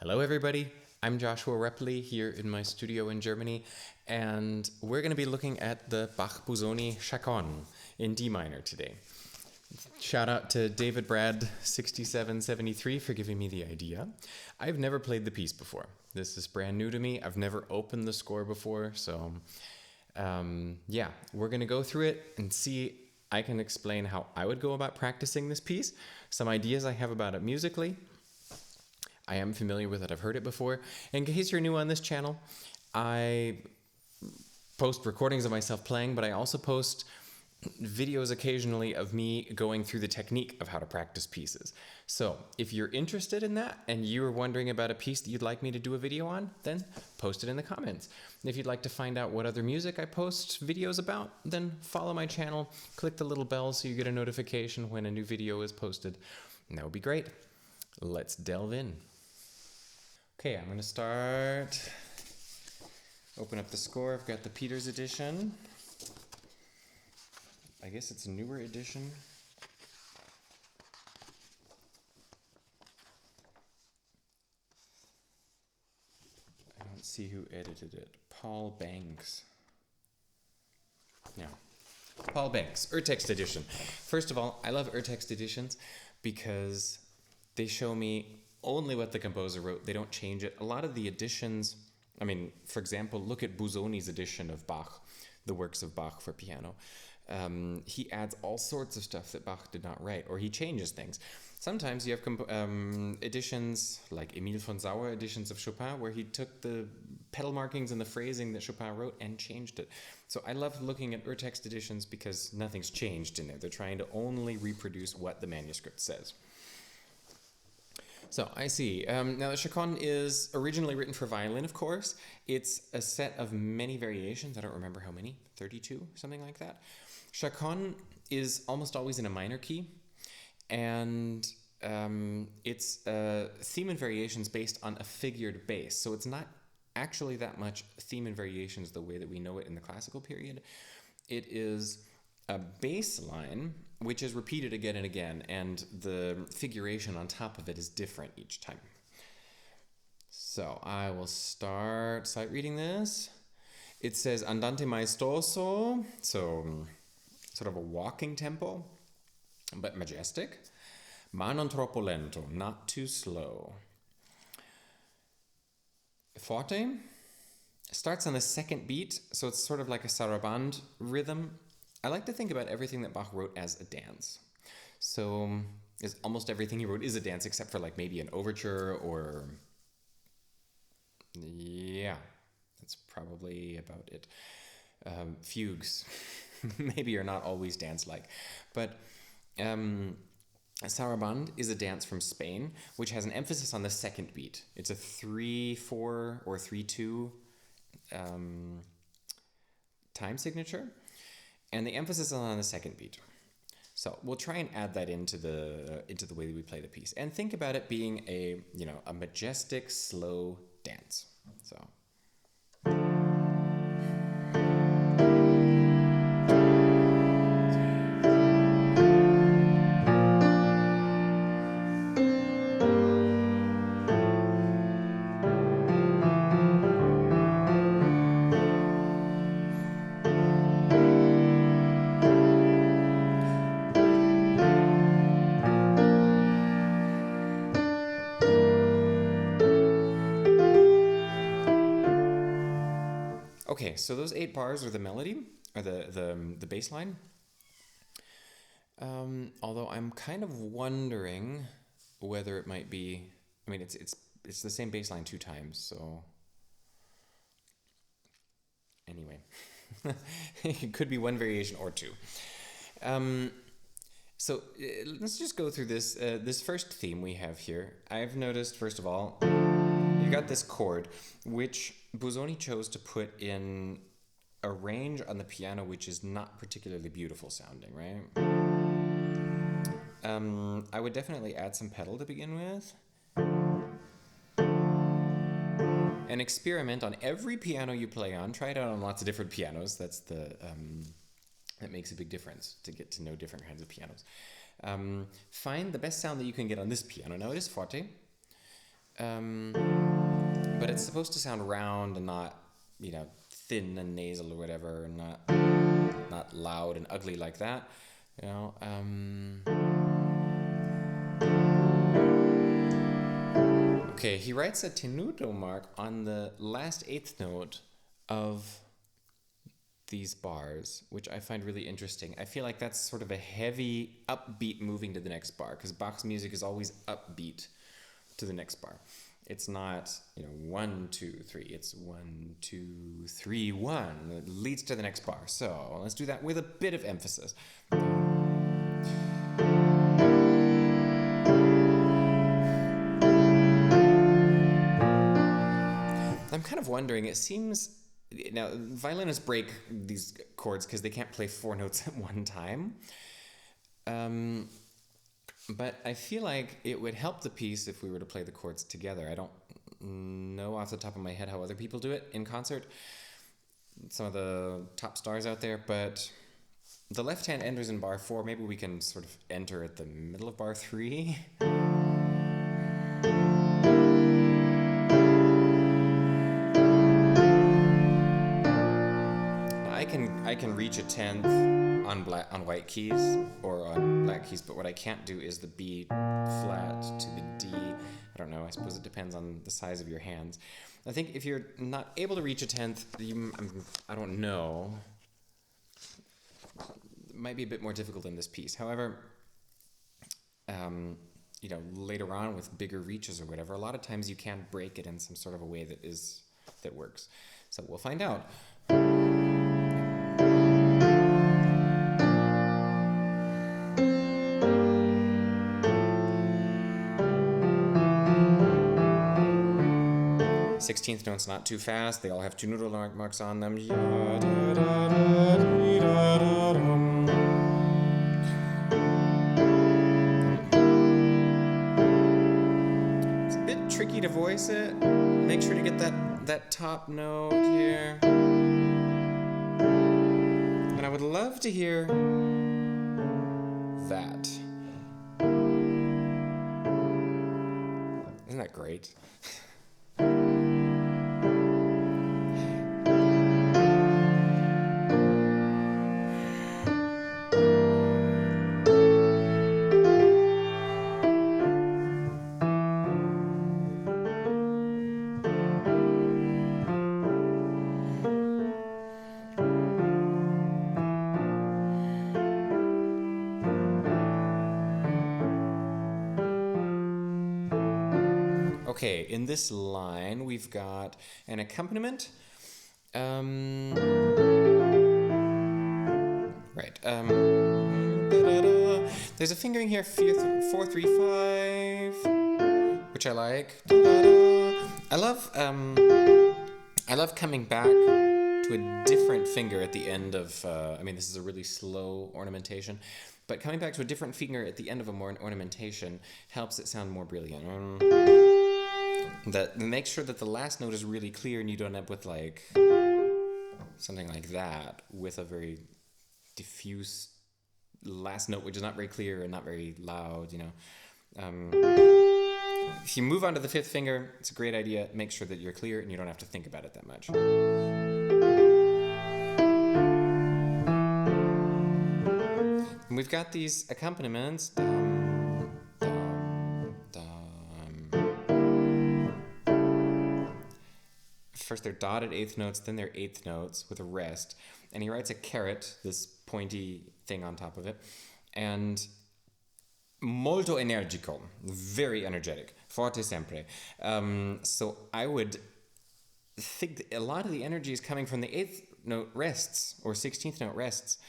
Hello everybody, I'm Joshua Repley here in my studio in Germany, and we're going to be looking at the Bach Busoni Chaconne in D minor today. Shout out to David Brad 6773 for giving me the idea. I've never played the piece before. This is brand new to me. I've never opened the score before, so yeah, we're going to go through it and see. I can explain how I would go about practicing this piece, some ideas I have about it musically. I am familiar with it, I've heard it before. In case you're new on this channel, I post recordings of myself playing, but I also post videos occasionally of me going through the technique of how to practice pieces. So if you're interested in that and you're wondering about a piece that you'd like me to do a video on, then post it in the comments. And if you'd like to find out what other music I post videos about, then follow my channel, click the little bell so you get a notification when a new video is posted. And that would be great. Let's delve in. Okay, I'm going to start, open up the score. I've got the Peters edition. I guess it's a newer edition. I don't see who edited it. Paul Banks. Yeah. Paul Banks, Urtext edition. First of all, I love Urtext editions because they show me only what the composer wrote. They don't change it. A lot of the editions, I mean, for example, look at Busoni's edition of Bach, the works of Bach for piano. He adds all sorts of stuff that Bach did not write, or he changes things. Sometimes you have editions like Emil von Sauer editions of Chopin, where he took the pedal markings and the phrasing that Chopin wrote and changed it. So I love looking at Urtext editions because nothing's changed in there. They're trying to only reproduce what the manuscript says. So I see. Now the Chaconne is originally written for violin, of course. It's a set of many variations. I don't remember how many, 32, something like that. Chaconne is almost always in a minor key, and it's theme and variations based on a figured bass. So it's not actually that much theme and variations the way that we know it in the classical period. It is a bass line which is repeated again and again, and the figuration on top of it is different each time. So I will start sight reading this. It says andante maestoso, so sort of a walking tempo, but majestic. Ma non troppo lento, not too slow. Forte starts on the second beat, so it's sort of like a sarabande rhythm. I like to think about everything that Bach wrote as a dance. So almost everything he wrote is a dance, except for like maybe an overture or, yeah, that's probably about it. Fugues maybe are not always dance-like. But sarabande is a dance from Spain, which has an emphasis on the second beat. It's a 3-4 or 3-2 time signature. And the emphasis is on the second beat. So we'll try and add that into the way that we play the piece. And think about it being a majestic, slow dance. So okay, so those 8 bars are the melody, or the bass line. Although I'm kind of wondering whether it might be, I mean, it's the same bass line 2 times, so anyway, it could be one variation or 2. So let's just go through this first theme we have here. I've noticed, first of all, you got this chord, which Busoni chose to put in a range on the piano which is not particularly beautiful sounding, right? I would definitely add some pedal to begin with. And experiment on every piano you play on. Try it out on lots of different pianos. That's that makes a big difference to get to know different kinds of pianos. Find the best sound that you can get on this piano. Now it is forte. But it's supposed to sound round and not, thin and nasal or whatever, and not loud and ugly like that. Okay, he writes a tenuto mark on the last eighth note of these bars, which I find really interesting. I feel like that's sort of a heavy upbeat moving to the next bar, because Bach's music is always upbeat to the next bar. It's not, 1, 2, 3. It's 1, 2, 3, 1. It leads to the next bar. So let's do that with a bit of emphasis. I'm kind of wondering, it seems, now violinists break these chords because they can't play 4 notes at one time. But I feel like it would help the piece if we were to play the chords together. I don't know off the top of my head how other people do it in concert, some of the top stars out there, but the left hand enters in bar 4. Maybe we can sort of enter at the middle of bar 3. I can reach a 10th on white keys or on black keys, but what I can't do is the B flat to the D. I don't know. I suppose it depends on the size of your hands. I think if you're not able to reach a 10th, I don't know. It might be a bit more difficult in this piece. However, later on with bigger reaches or whatever, a lot of times you can break it in some sort of a way that works. So we'll find out. Sixteenth notes not too fast. They all have tenuto marks on them. It's a bit tricky to voice it. Make sure to get that top note here. And I would love to hear that. Isn't that great? Okay, in this line, we've got an accompaniment. There's a fingering here, 4, 3, 5, which I like. I love coming back to a different finger at the end of. This is a really slow ornamentation. But coming back to a different finger at the end of a more ornamentation helps it sound more brilliant. That makes sure that the last note is really clear and you don't end up with like something like that with a very diffuse last note which is not very clear and not very loud, If you move on to the 5th finger, it's a great idea. Make sure that you're clear and you don't have to think about it that much. And we've got these accompaniments. First they're dotted 8th notes, then they're 8th notes with a rest. And he writes a caret, this pointy thing on top of it. And molto energico, very energetic, forte sempre. So I would think a lot of the energy is coming from the 8th note rests, or 16th note rests.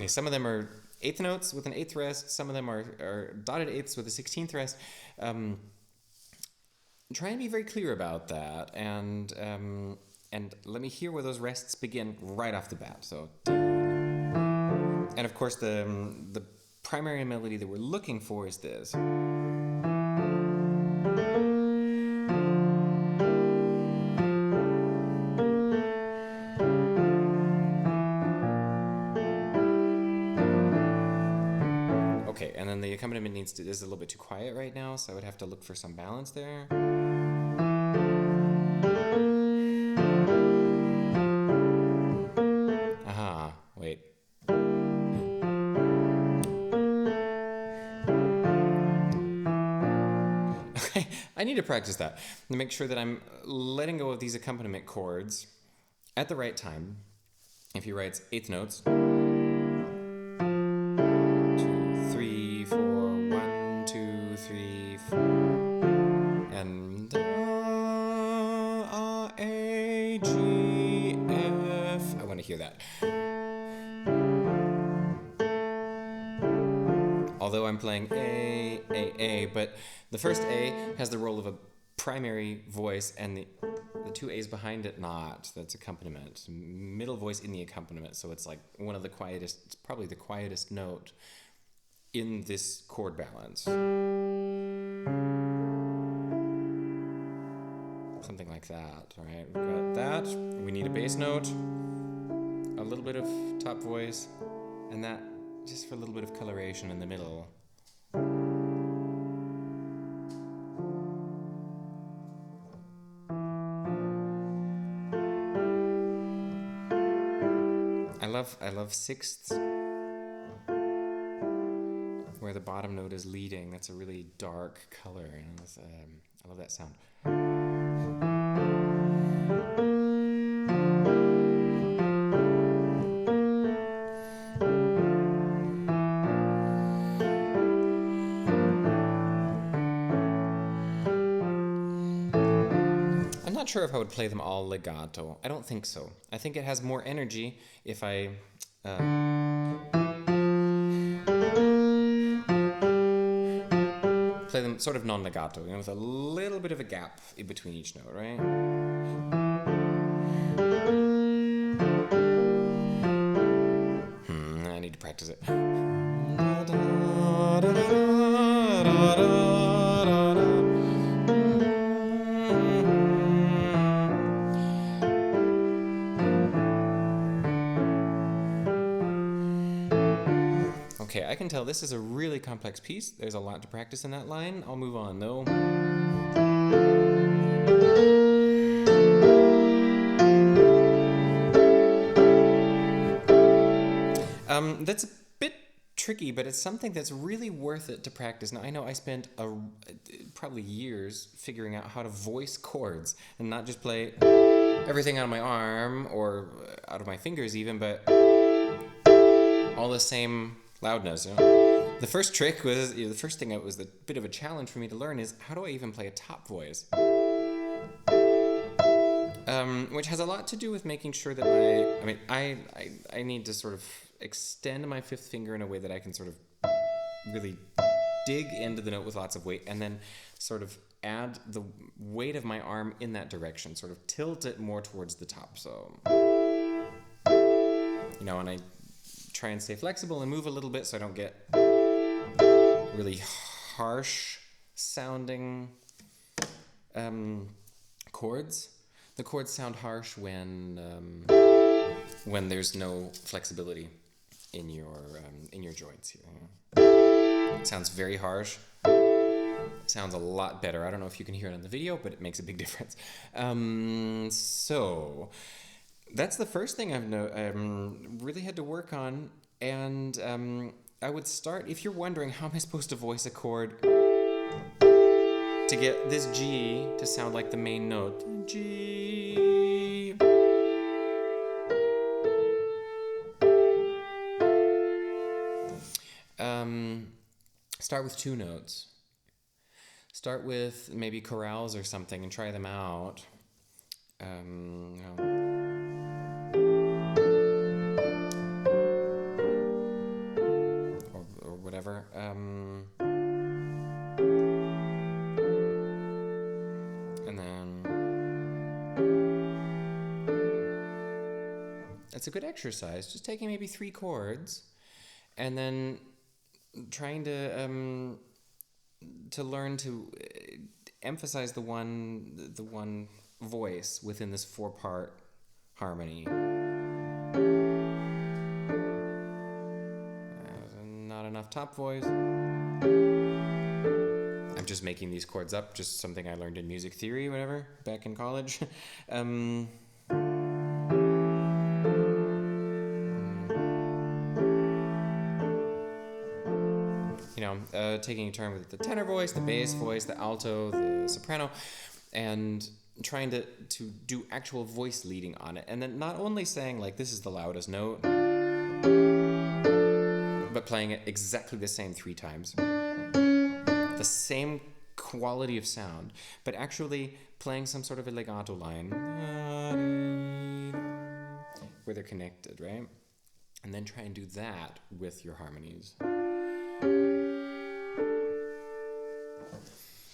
Some of them are 8th notes with an 8th rest. Some of them are dotted 8ths with a 16th rest. Try and be very clear about that, and let me hear where those rests begin right off the bat. So, and of course the primary melody that we're looking for is this. accompaniment is a little bit too quiet right now, so I would have to look for some balance there. Aha, wait. Okay, I need to practice that to make sure that I'm letting go of these accompaniment chords at the right time. If he writes eighth notes, 2, 3, 4, 1, 2, 3, 4, and A, G, F. I want to hear that. Although I'm playing A, but the first A has the role of a primary voice, and the two A's behind it not. That's accompaniment. Middle voice in the accompaniment, so it's like one of the quietest, it's probably the quietest note in this chord balance. Something like that, all right? We've got that. We need a bass note, a little bit of top voice, and that just for a little bit of coloration in the middle. I love sixths, where the bottom note is leading. That's a really dark color, and I love that sound. I'm not sure if I would play them all legato. I don't think so. I think it has more energy if I play them sort of non-legato, with a little bit of a gap in between each note, right? I need to practice it. Okay, I can tell this is a really complex piece. There's a lot to practice in that line. I'll move on though. That's a bit tricky, but it's something that's really worth it to practice. Now, I know I spent probably years figuring out how to voice chords and not just play everything out of my arm or out of my fingers even, but all the same loudness. The first trick was, the first thing that was a bit of a challenge for me to learn is how do I even play a top voice? Which has a lot to do with making sure that I need to sort of extend my fifth finger in a way that I can sort of really dig into the note with lots of weight, and then sort of add the weight of my arm in that direction, sort of tilt it more towards the top. So, and I try and stay flexible and move a little bit so I don't get really harsh sounding chords. The chords sound harsh when there's no flexibility in your joints here. It sounds very harsh. It sounds a lot better. I don't know if you can hear it on the video, but it makes a big difference. So that's the first thing I've really had to work on, and I would start, if you're wondering how am I supposed to voice a chord to get this G to sound like the main note. G. Start with two notes. Start with maybe chorales or something and try them out. Or whatever. And then it's a good exercise. Just taking maybe 3 chords and then trying to learn to emphasize the one voice within this 4-part harmony. Not enough left top voice. I'm just making these chords up, just something I learned in music theory, whatever, back in college. Taking a turn with the tenor voice, the bass voice, the alto, the soprano, and trying to do actual voice leading on it. And then not only saying, like, this is the loudest note, but playing it exactly the same 3 times. The same quality of sound, but actually playing some sort of a legato line where they're connected, right? And then try and do that with your harmonies.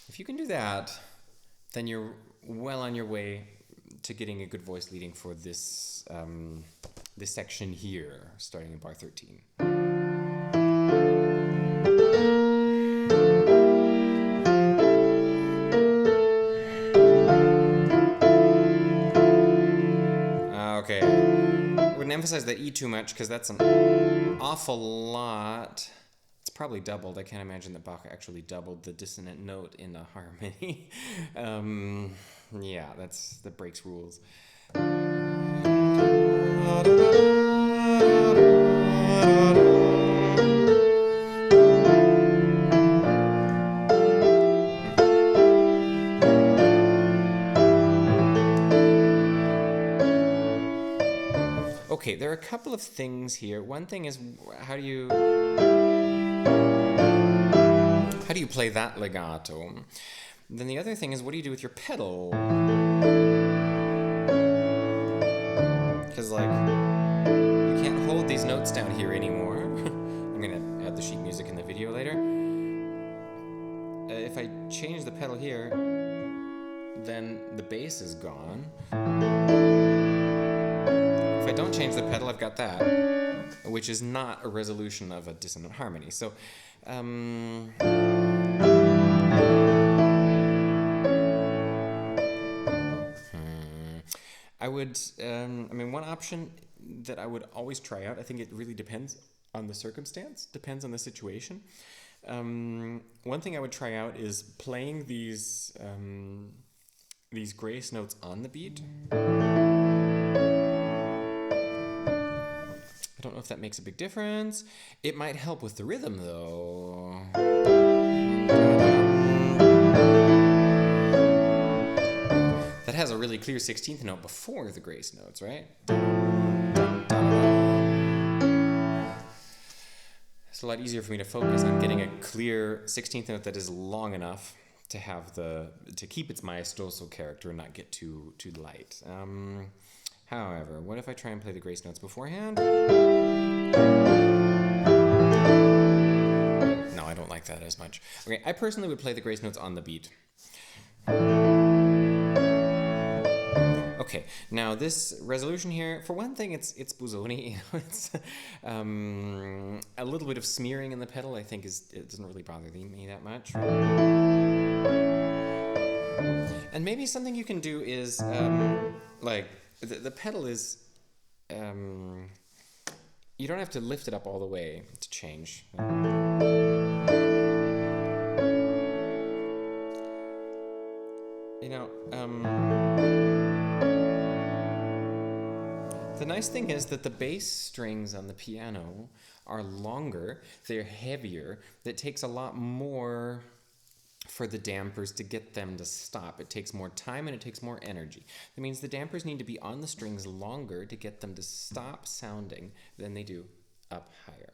If you can do that, then you're well on your way to getting a good voice leading for this this section here, starting in bar 13. Okay, I wouldn't emphasize the E too much because that's an awful lot. It's probably doubled. I can't imagine that Bach actually doubled the dissonant note in a harmony. Yeah, that breaks rules. Okay, there are a couple of things here. One thing is, how do you play that legato? Then the other thing is, what do you do with your pedal? Because, like, you can't hold these notes down here anymore. I'm going to add the sheet music in the video later. If I change the pedal here, then the bass is gone. If I don't change the pedal, I've got that, which is not a resolution of a dissonant harmony. So, I would, one option that I would always try out, I think it really depends on the circumstance, depends on the situation. One thing I would try out is playing these grace notes on the beat. I don't know if that makes a big difference. It might help with the rhythm, though. That has a really clear 16th note before the grace notes, right? It's a lot easier for me to focus on getting a clear 16th note that is long enough to have to keep its maestoso character and not get too light. However, what if I try and play the grace notes beforehand? No, I don't like that as much. Okay, I personally would play the grace notes on the beat. Okay, now this resolution here, for one thing, it's Busoni. It's a little bit of smearing in the pedal. I think it doesn't really bother me that much. And maybe something you can do is the pedal is, you don't have to lift it up all the way to change. The nice thing is that the bass strings on the piano are longer, they're heavier, that takes a lot more for the dampers to get them to stop. It takes more time and it takes more energy. That means the dampers need to be on the strings longer to get them to stop sounding than they do up higher.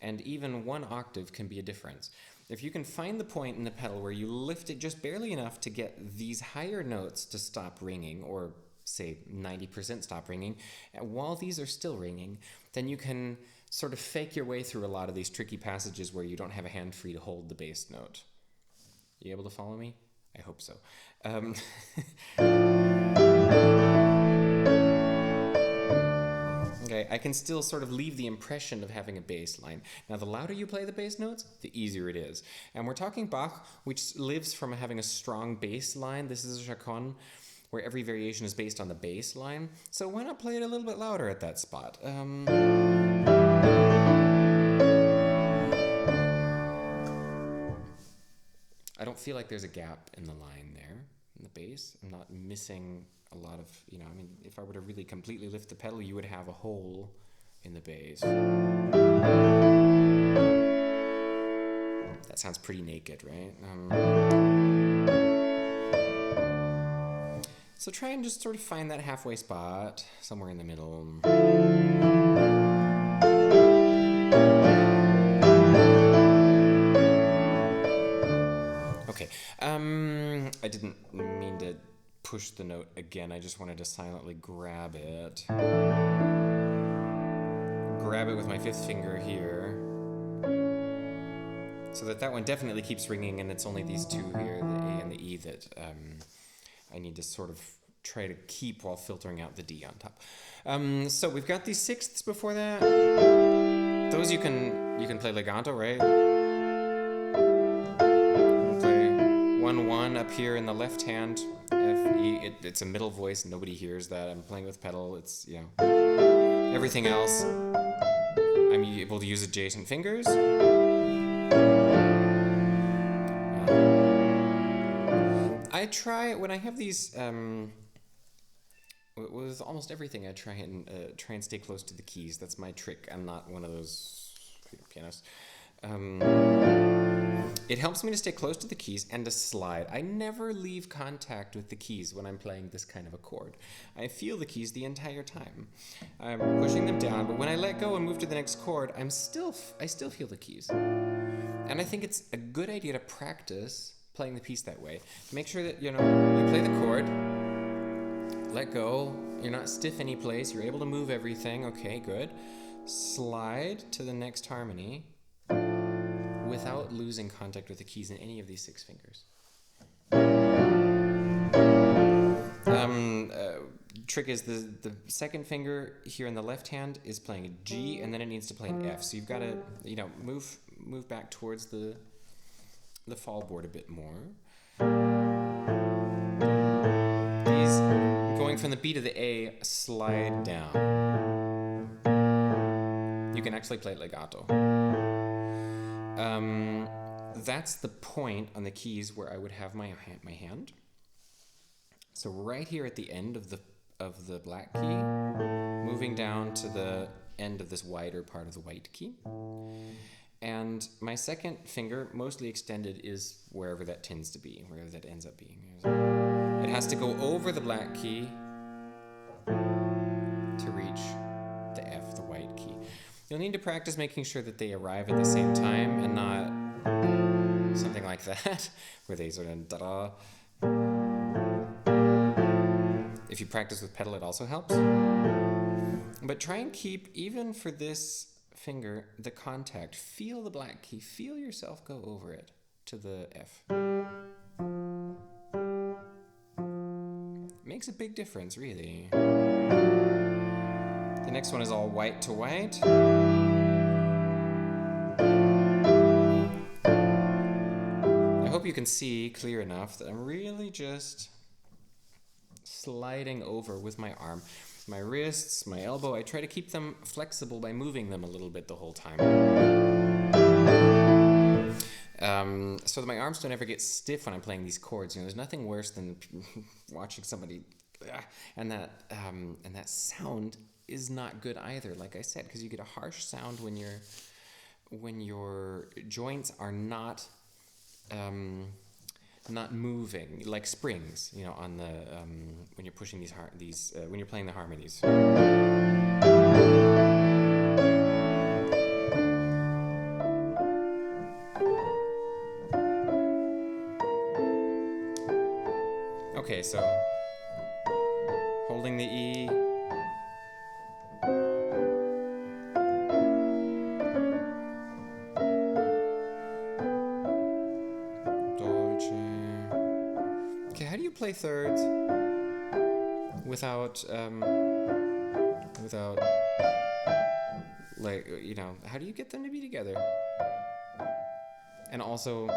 And even 1 octave can be a difference. If you can find the point in the pedal where you lift it just barely enough to get these higher notes to stop ringing, or say 90% stop ringing, while these are still ringing, then you can sort of fake your way through a lot of these tricky passages where you don't have a hand free to hold the bass note. You able to follow me? I hope so. Okay, I can still sort of leave the impression of having a bass line. Now, the louder you play the bass notes, the easier it is. And we're talking Bach, which lives from having a strong bass line. This is a chaconne, where every variation is based on the bass line. So why not play it a little bit louder at that spot? don't feel like there's a gap in the line there, in the bass. I'm not missing a lot of, I mean, if I were to really completely lift the pedal, you would have a hole in the bass. That sounds pretty naked, right? So try and just sort of find that halfway spot, somewhere in the middle. Okay, I didn't mean to push the note again. I just wanted to silently grab it. Grab it with my 5th finger here, so that one definitely keeps ringing, and it's only these 2 here, the A and the E, that I need to sort of try to keep while filtering out the D on top. So we've got these 6ths before that. Those you can play legato, right? 1-1 up here in the left hand, F, E. It's a middle voice. Nobody hears that. I'm playing with pedal. It's, everything else, I'm able to use adjacent fingers. I try, when I have these, with almost everything, I try and stay close to the keys. That's my trick. I'm not one of those pianists. It helps me to stay close to the keys and to slide. I never leave contact with the keys when I'm playing this kind of a chord. I feel the keys the entire time. I'm pushing them down, but when I let go and move to the next chord, I still feel the keys. And I think it's a good idea to practice playing the piece that way. Make sure that, you play the chord, let go, you're not stiff any place, you're able to move everything, okay, good. Slide to the next harmony without losing contact with the keys in any of these 6 fingers. Trick is the 2nd finger here in the left hand is playing a G, and then it needs to play an F. So you've got to, move back towards the fall board a bit more. These, going from the B to the A, slide down. You can actually play it legato. That's the point on the keys where I would have my hand. So right here at the end of the black key, moving down to the end of this wider part of the white key. And my 2nd finger, mostly extended, is wherever that tends to be, wherever that ends up being. It has to go over the black key to reach the F, the white key. You'll need to practice making sure that they arrive at the same time and not something like that, where they sort of da-da. If you practice with pedal, it also helps. But try and keep, even for this finger, the contact. Feel the black key. Feel yourself go over it to the F. It makes a big difference, really. The next one is all white to white. I hope you can see clear enough that I'm really just sliding over with my arm. My wrists, my elbow, I try to keep them flexible by moving them a little bit the whole time. So that my arms don't ever get stiff when I'm playing these chords. There's nothing worse than watching somebody, and that sound is not good either, like I said, because you get a harsh sound when your joints are not moving, like springs, on the when you're pushing when you're playing the harmonies. Okay, so holding the E. Play thirds without how do you get them to be together? And also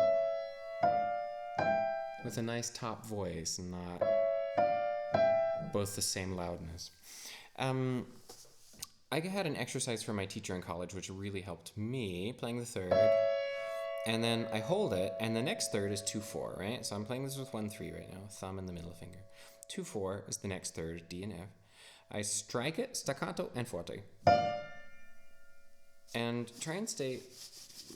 with a nice top voice and not both the same loudness. I had an exercise from my teacher in college which really helped me playing the third. and then I hold it, and the next third is 2-4, right? So I'm playing this with 1-3 right now, thumb and the middle finger. 2-4 is the next third, D and F. I strike it, staccato and forte. And try and stay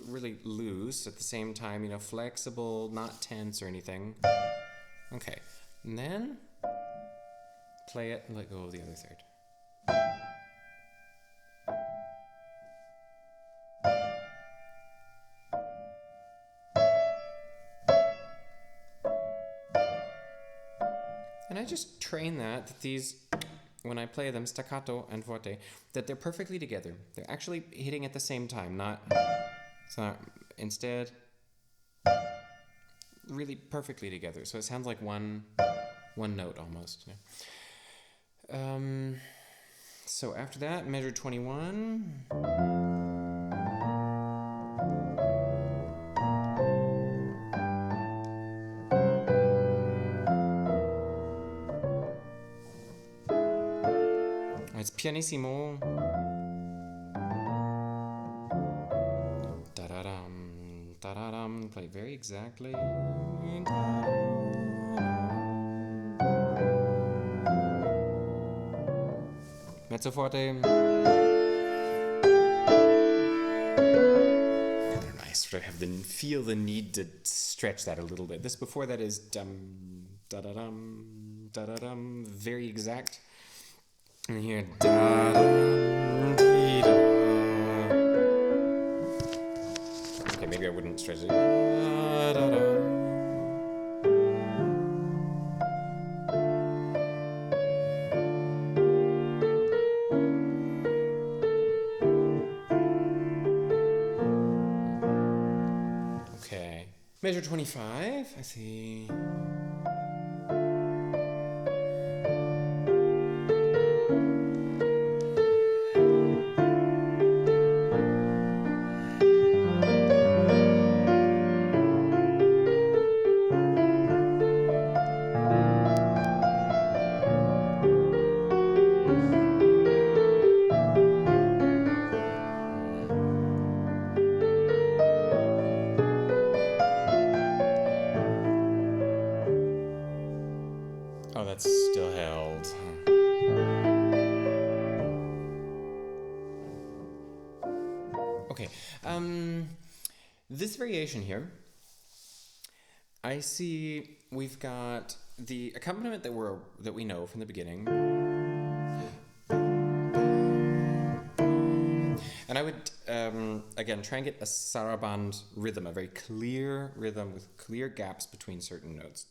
really loose at the same time, you know, flexible, not tense or anything. Okay, and then play it and let go of the other third. And I just train that these, when I play them, staccato and forte, that they're perfectly together. They're actually hitting at the same time, not, it's not, instead, really perfectly together. So it sounds like one note almost. Yeah. So after that, measure 21. It's pianissimo. Da-da-dum, da-da-dum. Play very exactly. Mezzo forte. I don't know, I sort of feel the need to stretch that a little bit. This before that is dum, da-da-dum, da-da-dum. Very exact. And here, da-da-dee-da. Okay, maybe I wouldn't stretch it. Da-da-da. Okay, measure 25, I see. Oh, that's still held. Okay, this variation here, I see we've got the accompaniment that we know from the beginning. And I would, again, try and get a saraband rhythm, a very clear rhythm with clear gaps between certain notes.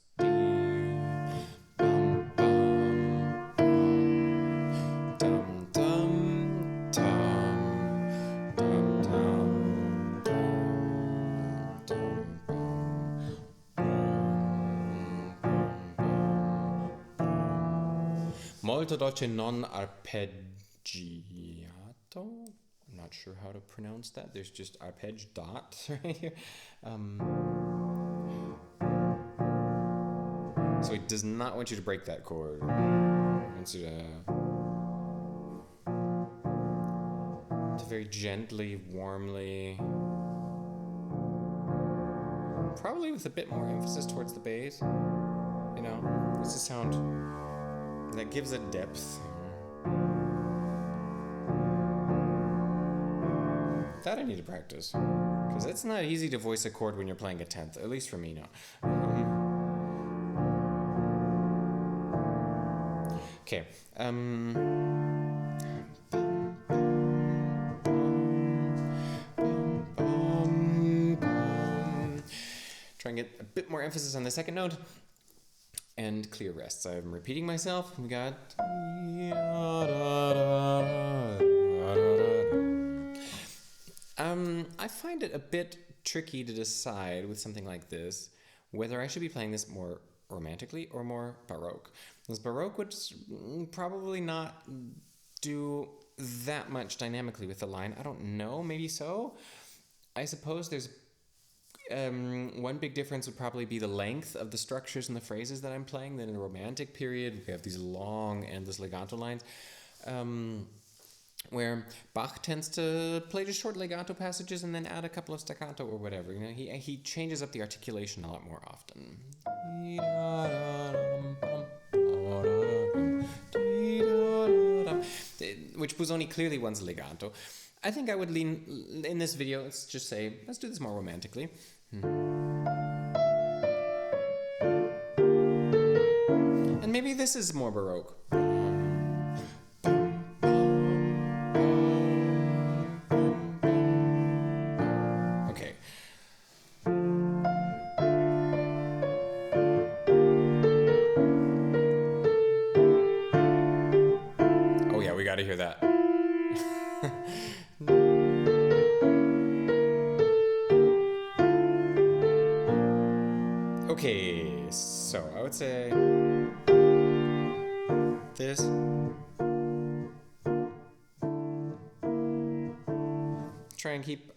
Molto dolce non arpeggiato. I'm not sure how to pronounce that. There's just arpeggi dot right here. So he does not want you to break that chord. He wants you to very gently, warmly, probably with a bit more emphasis towards the bass. You know, it's a sound that gives it depth. That I need to practice, because it's not easy to voice a chord when you're playing a tenth, at least for me now. Okay. Try and get a bit more emphasis on the second note. And clear rests. I'm repeating myself. We got. I find it a bit tricky to decide with something like this whether I should be playing this more romantically or more Baroque. Because Baroque would probably not do that much dynamically with the line. I don't know, maybe so. I suppose there's one big difference would probably be the length of the structures and the phrases that I'm playing. Then in the Romantic period, we have these long, endless legato lines. where Bach tends to play just short legato passages and then add a couple of staccato or whatever. You know, he changes up the articulation a lot more often. Which Busoni clearly wants legato. I think I would lean, in this video, let's just say, let's do this more romantically. And maybe this is more Baroque. Okay. Oh yeah, we gotta hear that. Okay, so I would say this.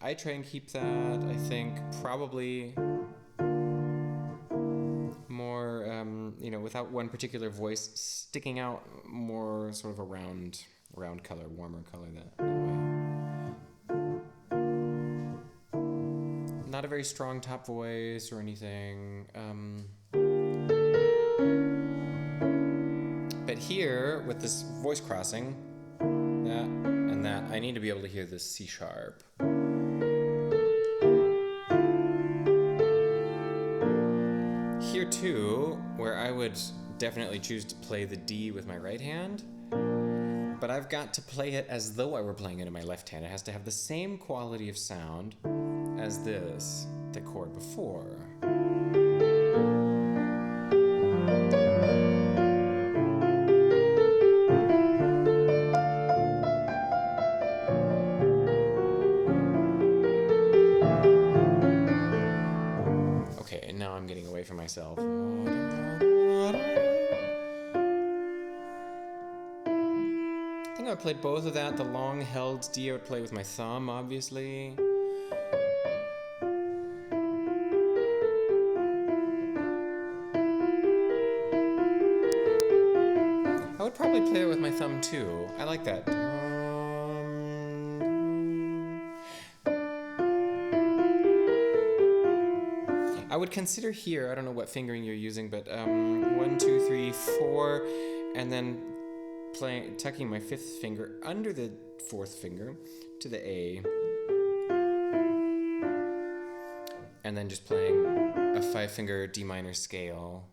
I try and keep that, I think, probably more, without one particular voice sticking out, more sort of a round color, warmer color that way. Not a very strong top voice or anything. But here, with this voice crossing, that and that, I need to be able to hear this C sharp. Here too, where I would definitely choose to play the D with my right hand, but I've got to play it as though I were playing it in my left hand. It has to have the same quality of sound as this, the chord before. Okay, and now I'm getting away from myself. I think I played both of that. The long held D I would play with my thumb, obviously. I would probably play it with my thumb too. I like that. I would consider here, I don't know what fingering you're using, but 1, 2, 3, 4, and then tucking my 5th finger under the 4th finger to the A, and then just playing a 5-finger D minor scale,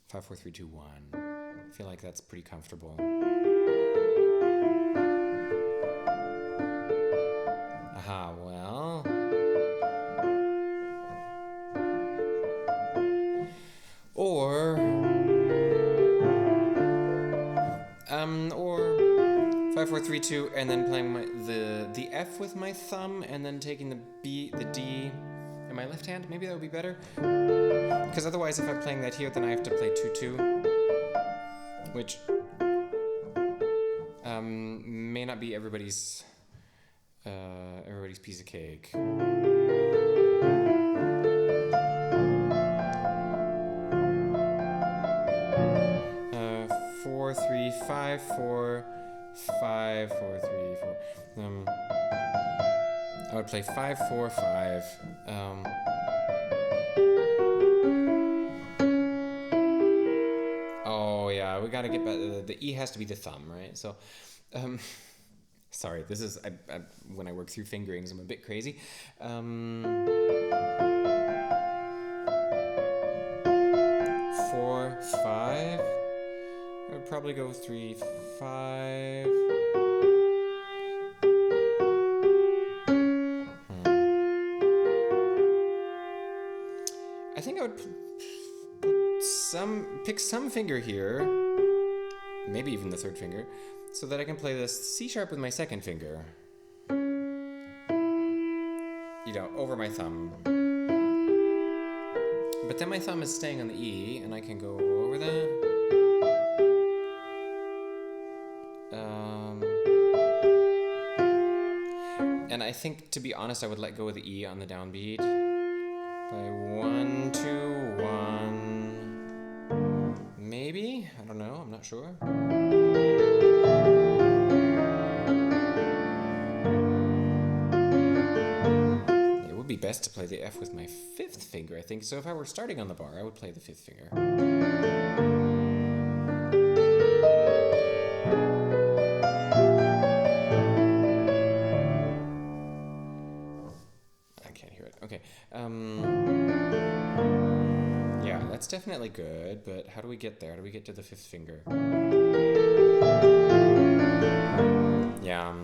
5, 4, 3, 2, 1. I feel like that's pretty comfortable. Aha, well. Or 5, 4, 3, 2, and then playing the F with my thumb, and then taking the D in my left hand. Maybe that would be better. Because otherwise, if I'm playing that here, then I have to play 2-2, which may not be everybody's piece of cake. 4, 3, 5, 4, 5, 4, 3, 4. I would play 5, 4, 5. Oh yeah, we gotta get back. The E has to be the thumb, right? So, sorry, this is when I work through fingerings, I'm a bit crazy. 4, 5. I would probably go 3, 5. I think I would pick some finger here, maybe even the 3rd finger, so that I can play this C sharp with my 2nd finger. Over my thumb. But then my thumb is staying on the E, and I can go over that. And I think, to be honest, I would let go of the E on the downbeat. Play 1, 2, 1. Maybe? I don't know, I'm not sure. be best to play the F with my fifth finger, I think. So if I were starting on the bar, I would play the fifth finger. I can't hear it. Okay. Yeah, that's definitely good, but how do we get there? How do we get to the fifth finger? Yeah.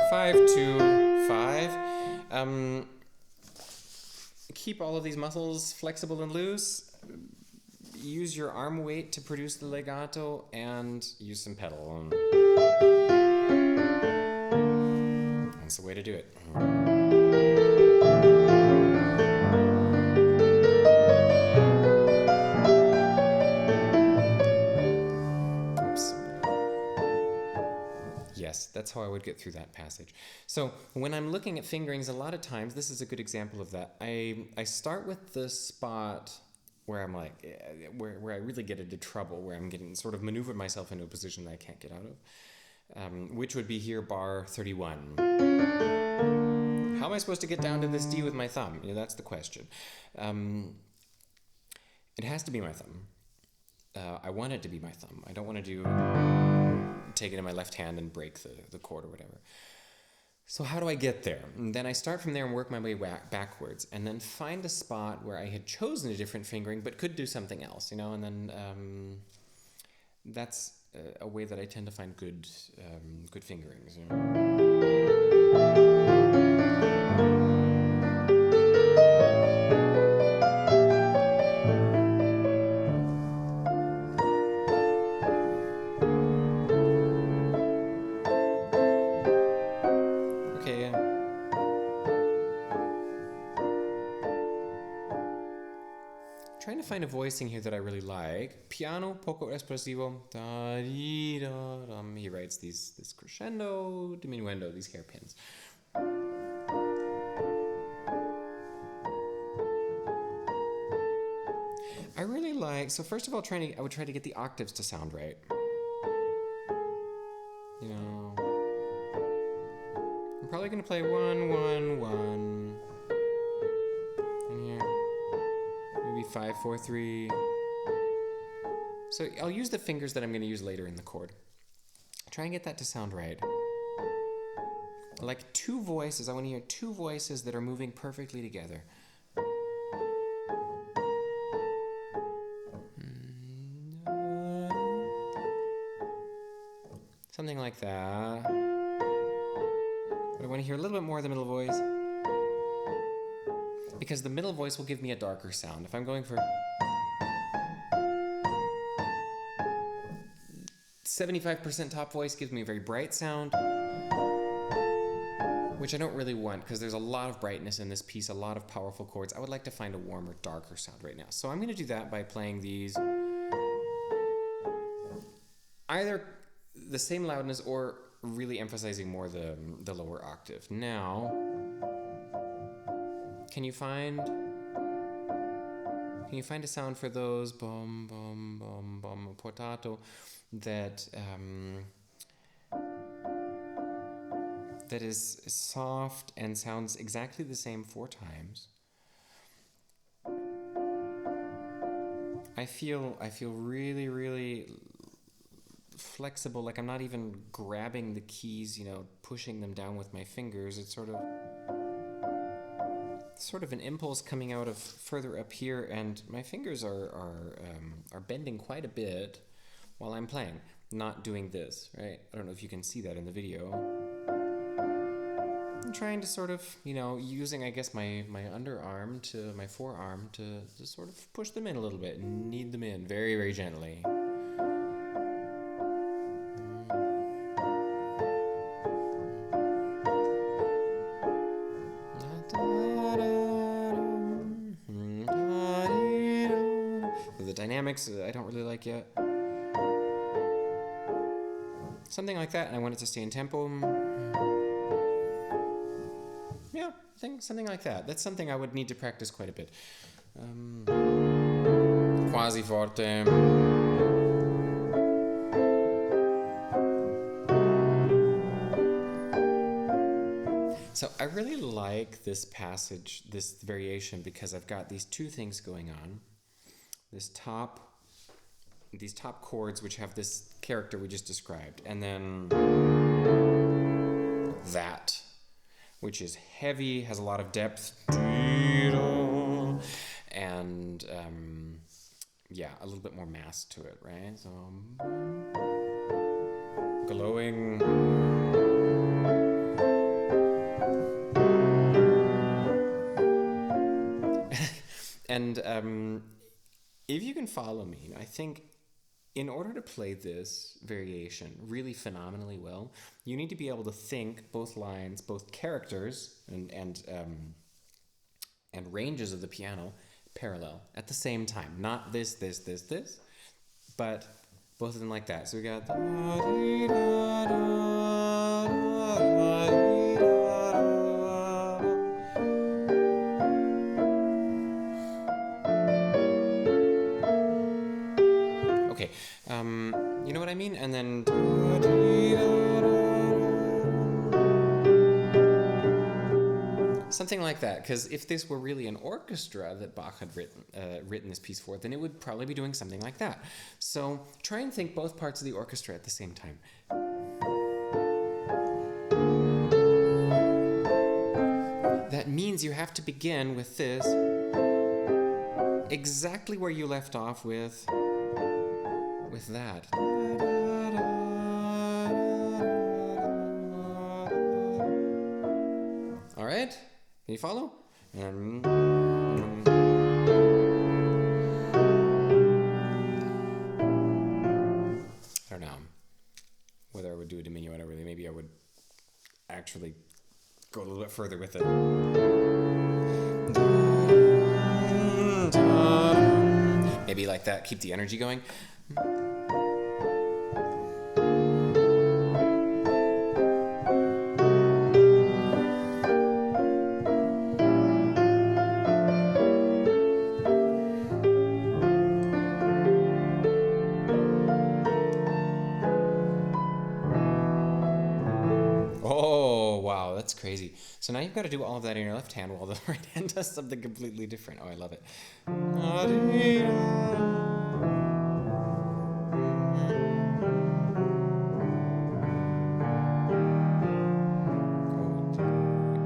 5, 2, 5. Keep all of these muscles flexible and loose. Use your arm weight to produce the legato, and use some pedal. That's the way to do it. Yes, that's how I would get through that passage. So when I'm looking at fingerings, a lot of times, this is a good example of that. I start with the spot where I'm like, where I really get into trouble, where I'm getting sort of maneuvered myself into a position that I can't get out of, which would be here, bar 31. How am I supposed to get down to this D with my thumb? You know, that's the question. It has to be my thumb. I want it to be my thumb. I don't want to take it in my left hand and break the chord or whatever. So how do I get there? And then I start from there and work my way backwards, and then find a spot where I had chosen a different fingering but could do something else, you know, and then that's a way that I tend to find good fingerings. You know? Trying to find a voicing here that I really like. Piano, poco espressivo. He writes this crescendo, diminuendo, these hairpins. I really like, so first of all, I would try to get the octaves to sound right. You know, I'm probably going to play 1, 1, 1. And here. 5, 4, 3. So I'll use the fingers that I'm going to use later in the chord. Try and get that to sound right. Like two voices. I want to hear two voices that are moving perfectly together. Something like that. But I want to hear a little bit more of the middle voice, because the middle voice will give me a darker sound. If I'm going for 75% top voice, gives me a very bright sound, which I don't really want, because there's a lot of brightness in this piece, a lot of powerful chords. I would like to find a warmer, darker sound right now. So I'm going to do that by playing these either the same loudness or really emphasizing more the lower octave. Now, Can you find a sound for those bum bum bum bum portato that that is soft and sounds exactly the same 4 times? I feel really, really flexible, like I'm not even grabbing the keys, pushing them down with my fingers. It's sort of an impulse coming out of further up here, and my fingers are bending quite a bit while I'm playing, not doing this, right? I don't know if you can see that in the video. I'm trying to sort of, using, I guess, my underarm to my forearm to sort of push them in a little bit and knead them in very, very gently. The dynamics, I don't really like yet. Something like that, and I want it to stay in tempo. Yeah, I think something like that. That's something I would need to practice quite a bit. Quasi forte. So I really like this passage, this variation, because I've got these two things going on. These top chords, which have this character we just described, and then that, which is heavy, has a lot of depth, and yeah, a little bit more mass to it, right? So glowing. And if you can follow me, I think in order to play this variation really phenomenally well, you need to be able to think both lines, both characters and ranges of the piano parallel at the same time. Not this, but both of them like that. So we got okay, you know what I mean? And then something like that, because if this were really an orchestra that Bach had written this piece for, then it would probably be doing something like that. So try and think both parts of the orchestra at the same time. That means you have to begin with this exactly where you left off with that. All right? Can you follow? I don't know whether I would do a diminuendo really. Maybe I would actually go a little bit further with it. Maybe like that, keep the energy going. That's crazy. So now you've got to do all of that in your left hand while the right hand does something completely different. Oh, I love it. Oh,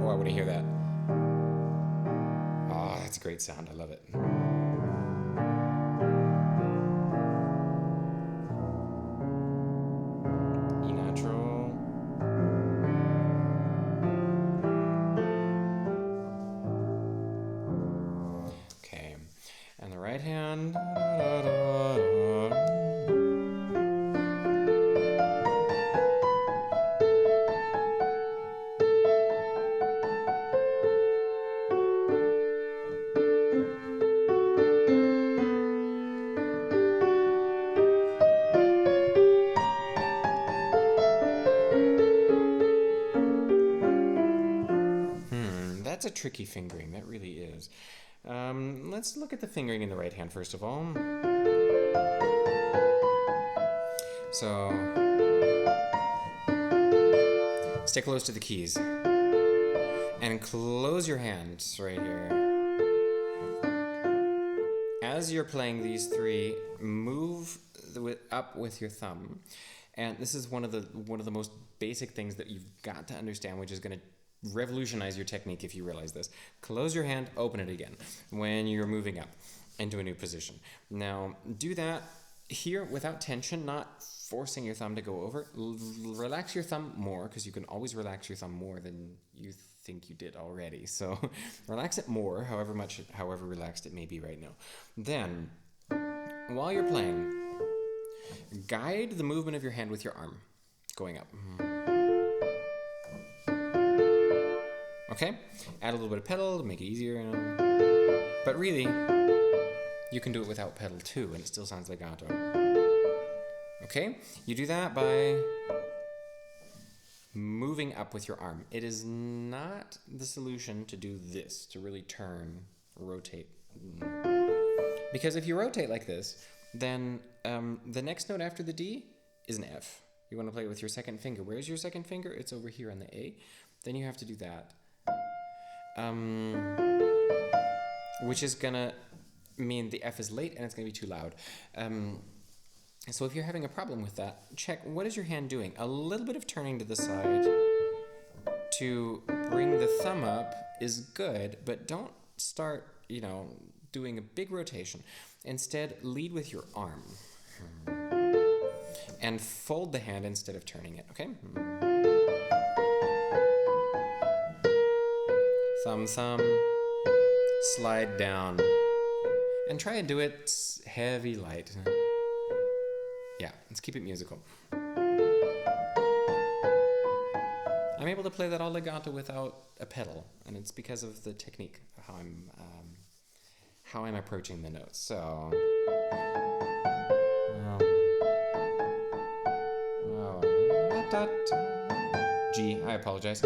I want to hear that. Oh, that's a great sound. I love it. E natural. Right hand. That's a tricky fingering, that really is. Let's look at the fingering in the right hand first of all. So, stay close to the keys and close your hands right here. As you're playing these three, move up with your thumb, and this is one of the most basic things that you've got to understand, which is going to revolutionize your technique if you realize this. Close your hand, open it again when you're moving up into a new position. Now, do that here without tension, not forcing your thumb to go over. Relax your thumb more, because you can always relax your thumb more than you think you did already. So relax it more, however relaxed it may be right now. Then, while you're playing, guide the movement of your hand with your arm going up. Okay? Add a little bit of pedal to make it easier. But really, you can do it without pedal too, and it still sounds legato. Okay? You do that by moving up with your arm. It is not the solution to do this, to really turn, rotate. Because if you rotate like this, then the next note after the D is an F. You want to play with your second finger. Where's your second finger? It's over here on the A. Then you have to do that. which is gonna mean the F is late and it's gonna be too loud. So if you're having a problem with that, check what is your hand doing. A little bit of turning to the side to bring the thumb up is good, but don't start, doing a big rotation. Instead, lead with your arm. And fold the hand instead of turning it, okay? Thumb, thumb, slide down. And try and do it heavy, light. Yeah, let's keep it musical. I'm able to play that all legato without a pedal, and it's because of the technique of how I'm approaching the notes. So, G. I apologize.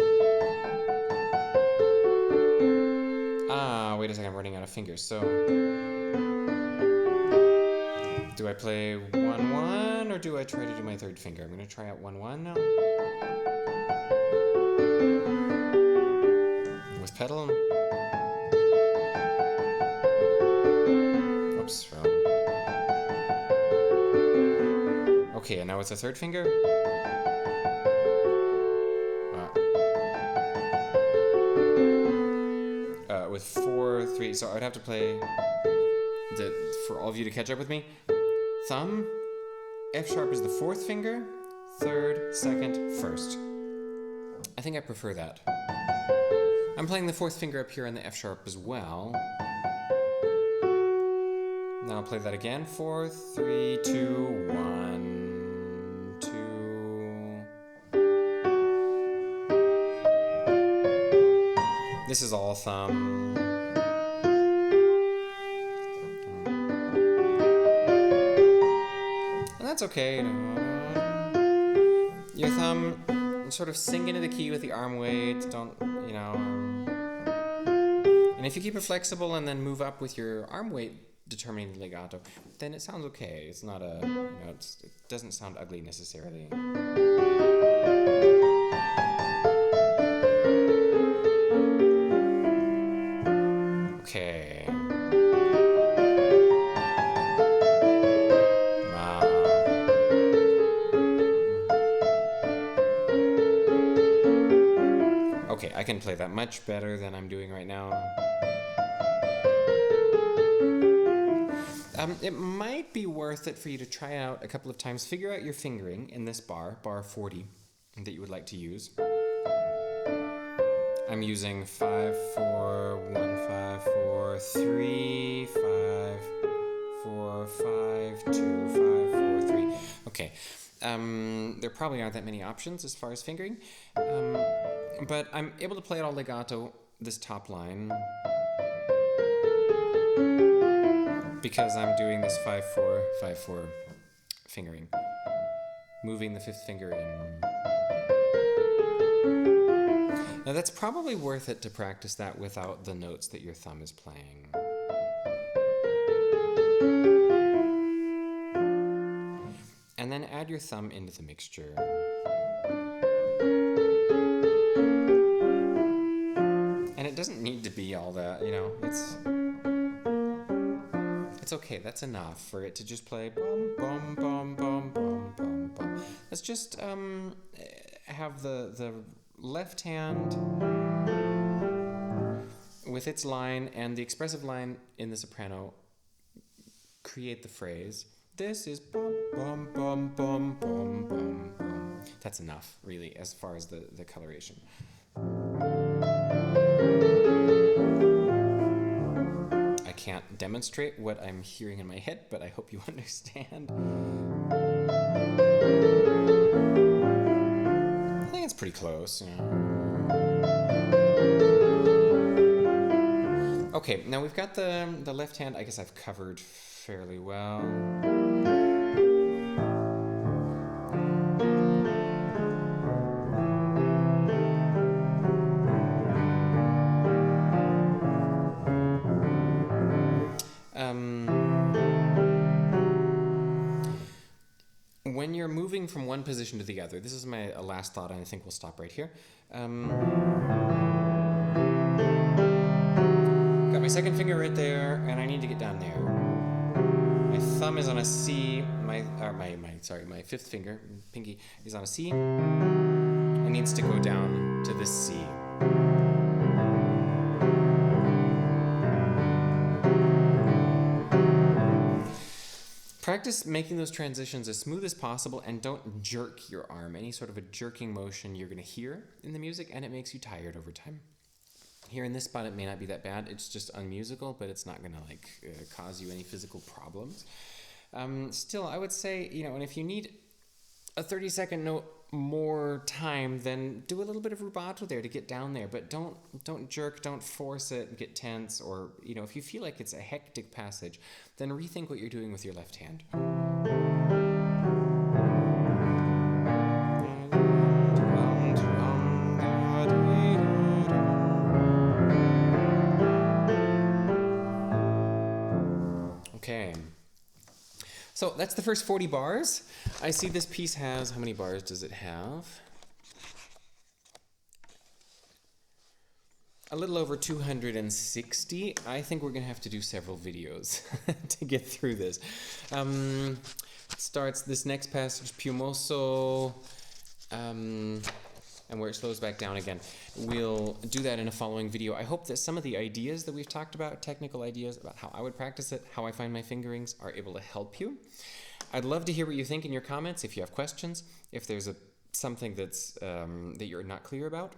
Wait a second. I'm running out of fingers. So, do I play 1-1 or do I try to do my third finger? I'm going to try out 1-1 now. With pedal. Oops, wrong. Okay, and now with the third finger. With 4-3, so I would have to play for all of you to catch up with me. Thumb, F sharp is the fourth finger, third, second, first. I think I prefer that. I'm playing the fourth finger up here on the F sharp as well. Now I'll play that again. 4, 3, 2, 1, 2. This is all thumb. And that's okay. Your thumb, sort of sink into the key with the arm weight. Don't, And if you keep it flexible and then move up with your arm weight determining the legato, then it sounds okay. It's not it doesn't sound ugly necessarily. Okay. Wow. Okay, I can play that much better than I'm doing right now. It might be worth it for you to try out a couple of times. Figure out your fingering in this bar 40, that you would like to use. I'm using 5, 4, 1, 5, 4, 3, 5, 4, 5, 2, 5, 4, 3. Okay. There probably aren't that many options as far as fingering. But I'm able to play it all legato, this top line, because I'm doing this 5, 4, 5, 4 fingering. Moving the fifth finger in. Now that's probably worth it to practice that without the notes that your thumb is playing. And then add your thumb into the mixture. And it doesn't need to be all that, it's okay, that's enough for it to just play bum, bum, bum, bum, bum, bum, bum. Let's just have the left hand with its line and the expressive line in the soprano create the phrase. This is bum, bum, bum, bum, bum, bum, bum. That's enough, really, as far as the coloration. I can't demonstrate what I'm hearing in my head, but I hope you understand. I think it's pretty close. Okay, now we've got the left hand. I guess I've covered fairly well. When you're moving from one position to the other, this is my last thought, and I think we'll stop right here. Got my second finger right there, and I need to get down there. My thumb is on a C. My fifth finger, pinky, is on a C. It needs to go down to this C. Practice making those transitions as smooth as possible, and don't jerk your arm. Any sort of a jerking motion you're going to hear in the music, and it makes you tired over time. Here in this spot, it may not be that bad. It's just unmusical, but it's not going to cause you any physical problems. Still, I would say, and if you need a 30-second note more time, then do a little bit of rubato there to get down there, but don't jerk, don't force it and get tense, or if you feel like it's a hectic passage, then rethink what you're doing with your left hand. Okay. So that's the first 40 bars. I see this piece has, how many bars does it have? A little over 260. I think we're going to have to do several videos to get through this. Starts this next passage, piumoso, and where it slows back down again. We'll do that in a following video. I hope that some of the ideas that we've talked about, technical ideas about how I would practice it, how I find my fingerings, are able to help you. I'd love to hear what you think in your comments. If you have questions, if there's something that's that you're not clear about,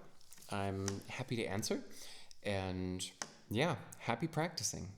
I'm happy to answer. And yeah, happy practicing.